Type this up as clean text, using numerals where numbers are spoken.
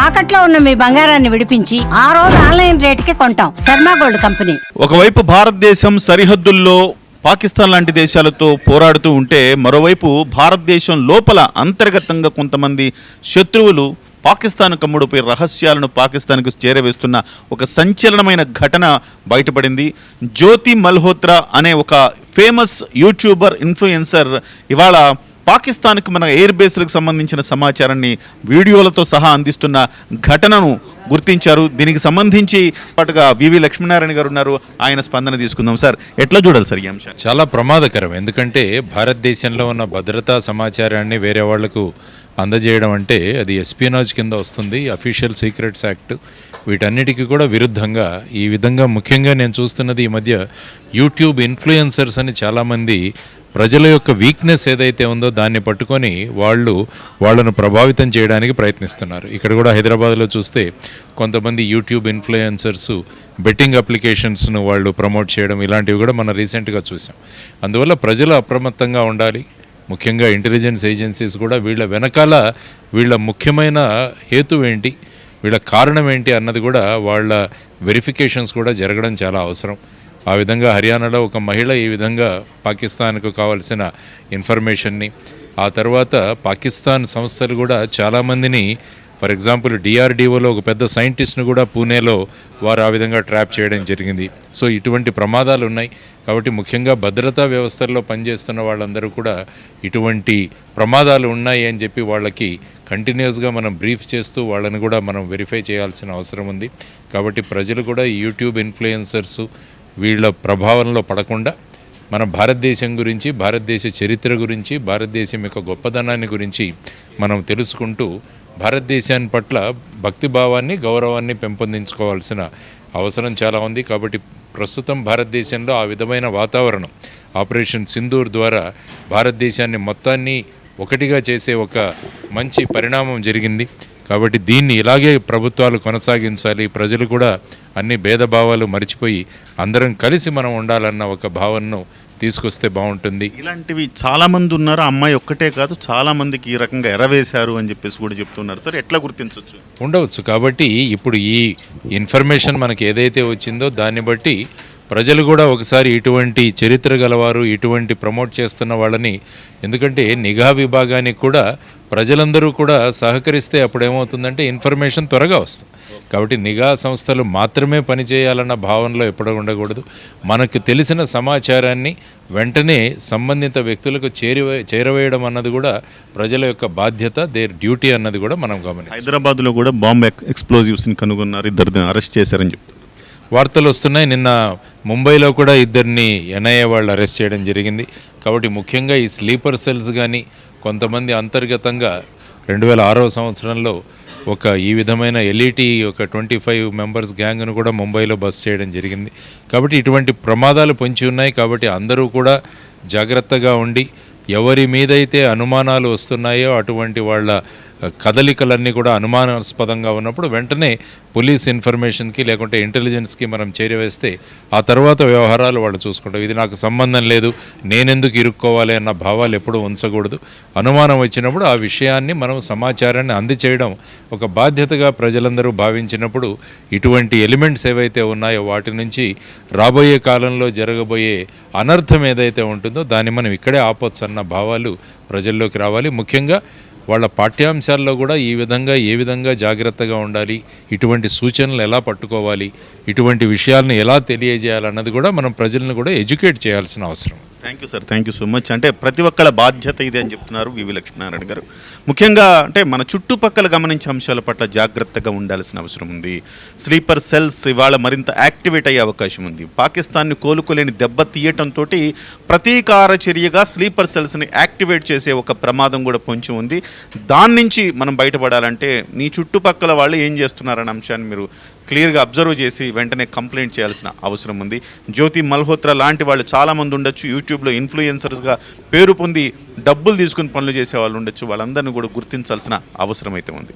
తాకట్లో ఉన్న మీ బంగారాన్ని విడిపించి ఆ రోజు ఆన్లైన్ రేటుకి కొంటాం. Sharma gold company. ఒకవైపు భారతదేశం సరిహద్దుల్లో పాకిస్తాన్ లాంటి దేశాలతో పోరాడుతూ ఉంటే, మరోవైపు భారతదేశం లోపల అంతర్గతంగా కొంతమంది శత్రువులు పాకిస్తాన్ కమ్ముడుపై రహస్యాలను పాకిస్తాన్కు చేరవేస్తున్న ఒక సంచలనమైన ఘటన బయటపడింది. జ్యోతి మల్హోత్రా అనే ఒక ఫేమస్ యూట్యూబర్ ఇన్ఫ్లుయెన్సర్ ఇవాళ పాకిస్తాన్కు మన ఎయిర్ బేస్లకు సంబంధించిన సమాచారాన్ని వీడియోలతో సహా అందిస్తున్న ఘటనను గుర్తించారు. దీనికి సంబంధించి పాటుగా వివి లక్ష్మీనారాయణ గారు ఉన్నారు, ఆయన స్పందన తీసుకుందాం. సార్, ఎట్లా చూడాలి సార్ ఈ అంశం? చాలా ప్రమాదకరం. ఎందుకంటే భారతదేశంలో ఉన్న భద్రతా సమాచారాన్ని వేరే వాళ్లకు అందజేయడం అంటే అది ఎస్పియోనాజ్ కింద వస్తుంది, అఫీషియల్ సీక్రెట్స్ యాక్ట్. వీటన్నిటికీ కూడా విరుద్ధంగా ఈ విధంగా ముఖ్యంగా నేను చూస్తున్నది ఈ మధ్య యూట్యూబ్ ఇన్ఫ్లుయెన్సర్స్ అని చాలామంది ప్రజల యొక్క వీక్నెస్ ఏదైతే ఉందో దాన్ని పట్టుకొని వాళ్ళను ప్రభావితం చేయడానికి ప్రయత్నిస్తున్నారు. ఇక్కడ కూడా హైదరాబాద్లో చూస్తే కొంతమంది యూట్యూబ్ ఇన్ఫ్లుయెన్సర్స్ బెట్టింగ్ అప్లికేషన్స్ను వాళ్ళు ప్రమోట్ చేయడం, ఇలాంటివి కూడా మనం రీసెంట్గా చూసాం. అందువల్ల ప్రజలు అప్రమత్తంగా ఉండాలి. ముఖ్యంగా ఇంటెలిజెన్స్ ఏజెన్సీస్ కూడా వీళ్ళ ముఖ్యమైన హేతు ఏంటి, వీళ్ళ కారణం ఏంటి అన్నది కూడా వాళ్ళ వెరిఫికేషన్స్ కూడా జరగడం చాలా అవసరం. ఆ విధంగా హర్యానాలో ఒక మహిళ ఈ విధంగా పాకిస్తాన్కు కావాల్సిన ఇన్ఫర్మేషన్ని, ఆ తర్వాత పాకిస్తాన్ సంస్థలు కూడా చాలామందిని, ఫర్ ఎగ్జాంపుల్ డిఆర్డిఓలో ఒక పెద్ద సైంటిస్ట్ను కూడా పూణేలో వారు ఆ విధంగా ట్రాప్ చేయడం జరిగింది. సో ఇటువంటి ప్రమాదాలు ఉన్నాయి. కాబట్టి ముఖ్యంగా భద్రతా వ్యవస్థల్లో పనిచేస్తున్న వాళ్ళందరూ కూడా ఇటువంటి ప్రమాదాలు ఉన్నాయి అని చెప్పి వాళ్ళకి కంటిన్యూస్గా మనం బ్రీఫ్ చేస్తూ వాళ్ళని కూడా మనం వెరిఫై చేయాల్సిన అవసరం ఉంది. కాబట్టి ప్రజలు కూడా ఈ యూట్యూబ్ ఇన్ఫ్లుయెన్సర్సు వీళ్ళ ప్రభావంలో పడకుండా మన భారతదేశం గురించి, భారతదేశ చరిత్ర గురించి, భారతదేశం యొక్క గొప్పదనాన్ని గురించి మనం తెలుసుకుంటూ భారతదేశాన్ని పట్ల భక్తిభావాన్ని, గౌరవాన్ని పెంపొందించుకోవాల్సిన అవసరం చాలా ఉంది. కాబట్టి ప్రస్తుతం భారతదేశంలో ఆ విధమైన వాతావరణం ఆపరేషన్ సింధూర్ ద్వారా భారతదేశాన్ని మొత్తాన్ని ఒకటిగా చేసే ఒక మంచి పరిణామం జరిగింది. కాబట్టి దీన్ని ఇలాగే ప్రభుత్వాలు కొనసాగించాలి. ప్రజలు కూడా అన్ని భేదభావాలు మర్చిపోయి అందరం కలిసి మనం ఉండాలన్న ఒక భావనను తీసుకొస్తే బాగుంటుంది. ఇలాంటివి చాలామంది ఉన్నారు, అమ్మాయి ఒక్కటే కాదు, చాలామందికి ఈ రకంగా ఎరవేశారు అని చెప్పేసి కూడా చెప్తున్నారు. సార్, ఎట్లా గుర్తించవచ్చు? ఉండవచ్చు. కాబట్టి ఇప్పుడు ఈ ఇన్ఫర్మేషన్ మనకి ఏదైతే వచ్చిందో దాన్ని బట్టి ప్రజలు కూడా ఒకసారి ఇటువంటి చరిత్ర గలవారు, ఇటువంటి ప్రమోట్ చేస్తున్న వాళ్ళని, ఎందుకంటే నిఘా విభాగానికి కూడా ప్రజలందరూ కూడా సహకరిస్తే అప్పుడేమవుతుందంటే ఇన్ఫర్మేషన్ త్వరగా వస్తుంది. కాబట్టి నిఘా సంస్థలు మాత్రమే పనిచేయాలన్న భావనలో ఎప్పుడు ఉండకూడదు. మనకు తెలిసిన సమాచారాన్ని వెంటనే సంబంధిత వ్యక్తులకు చేరవేయడం అన్నది కూడా ప్రజల యొక్క బాధ్యత, దేర్ డ్యూటీ అన్నది కూడా మనం గమనించాలి. హైదరాబాద్లో కూడా బాంబ్ ఎక్స్ప్లోజివ్స్ని కనుగొన్నారు, ఇద్దరిని అరెస్ట్ చేశారని చెప్తున్నారు. వార్తలు వస్తున్నాయి. నిన్న ముంబైలో కూడా ఇద్దరిని ఎన్ఐఏ వాళ్ళు అరెస్ట్ చేయడం జరిగింది. కాబట్టి ముఖ్యంగా ఈ స్లీపర్ సెల్స్ కానీ కొంతమంది అంతర్గతంగా 2006వ సంవత్సరంలో ఈ విధమైన ఎల్ఈటీ ఒక 25 మెంబర్స్ గ్యాంగ్ను కూడా ముంబైలో బస్ చేయడం జరిగింది. కాబట్టి ఇటువంటి ప్రమాదాలు పొంచి ఉన్నాయి. కాబట్టి అందరూ కూడా జాగ్రత్తగా ఉండి ఎవరి మీదైతే అనుమానాలు వస్తున్నాయో అటువంటి వాళ్ళ కదలికలన్నీ కూడా అనుమానాస్పదంగా ఉన్నప్పుడు వెంటనే పోలీస్ ఇన్ఫర్మేషన్కి లేకుంటే ఇంటెలిజెన్స్కి మనం చేరవేస్తే ఆ తర్వాత వ్యవహారాలు వాళ్ళు చూసుకుంటారు. ఇది నాకు సంబంధం లేదు, నేనెందుకు ఇరుక్కోవాలి అన్న భావాలు ఎప్పుడూ ఉంచకూడదు. అనుమానం వచ్చినప్పుడు ఆ విషయాన్ని మనం సమాచారాన్ని అందచేయడం ఒక బాధ్యతగా ప్రజలందరూ భావించినప్పుడు ఇటువంటి ఎలిమెంట్స్ ఏవైతే ఉన్నాయో వాటి నుంచి రాబోయే కాలంలో జరగబోయే అనర్థం ఏదైతే ఉంటుందో దాన్ని మనం ఇక్కడే ఆపొచ్చు అన్న భావాలు ప్రజల్లోకి రావాలి. ముఖ్యంగా వాళ్ళ పాఠ్యాంశాల్లో కూడా ఏ విధంగా జాగ్రత్తగా ఉండాలి, ఇటువంటి సూచనలు ఎలా పట్టుకోవాలి, ఇటువంటి విషయాలను ఎలా తెలియజేయాలన్నది కూడా మనం ప్రజలను కూడా ఎడ్యుకేట్ చేయాల్సిన అవసరం. Thank you sir, thank you so much. అంటే ప్రతి ఒక్కళ్ళ బాధ్యత ఇది అని చెప్తున్నారు వివి లక్ష్మీనారాయణ గారు. ముఖ్యంగా అంటే మన చుట్టుపక్కల గమనించే అంశాల పట్ల జాగ్రత్తగా ఉండాల్సిన అవసరం ఉంది. స్లీపర్ సెల్స్ ఇవాళ మరింత యాక్టివేట్ అయ్యే అవకాశం ఉంది. పాకిస్తాన్ని కోలుకోలేని దెబ్బ తీయటంతో ప్రతీకార చర్యగా స్లీపర్ సెల్స్ని యాక్టివేట్ చేసే ఒక ప్రమాదం కూడా పొంచి ఉంది. దాని నుంచి మనం బయటపడాలంటే మీ చుట్టుపక్కల వాళ్ళు ఏం చేస్తున్నారనే అంశాన్ని మీరు క్లియర్గా అబ్జర్వ్ చేసి వెంటనే కంప్లైంట్ చేయాల్సిన అవసరం ఉంది. జ్యోతి మల్హోత్రా లాంటి వాళ్ళు చాలామంది ఉండొచ్చు, యూట్యూబ్లో ఇన్ఫ్లుయెన్సర్స్గా పేరు పొంది డబ్బులు తీసుకుని పనులు చేసే వాళ్ళు ఉండొచ్చు. వాళ్ళందరినీ కూడా గుర్తించాల్సిన అవసరం అయితే ఉంది.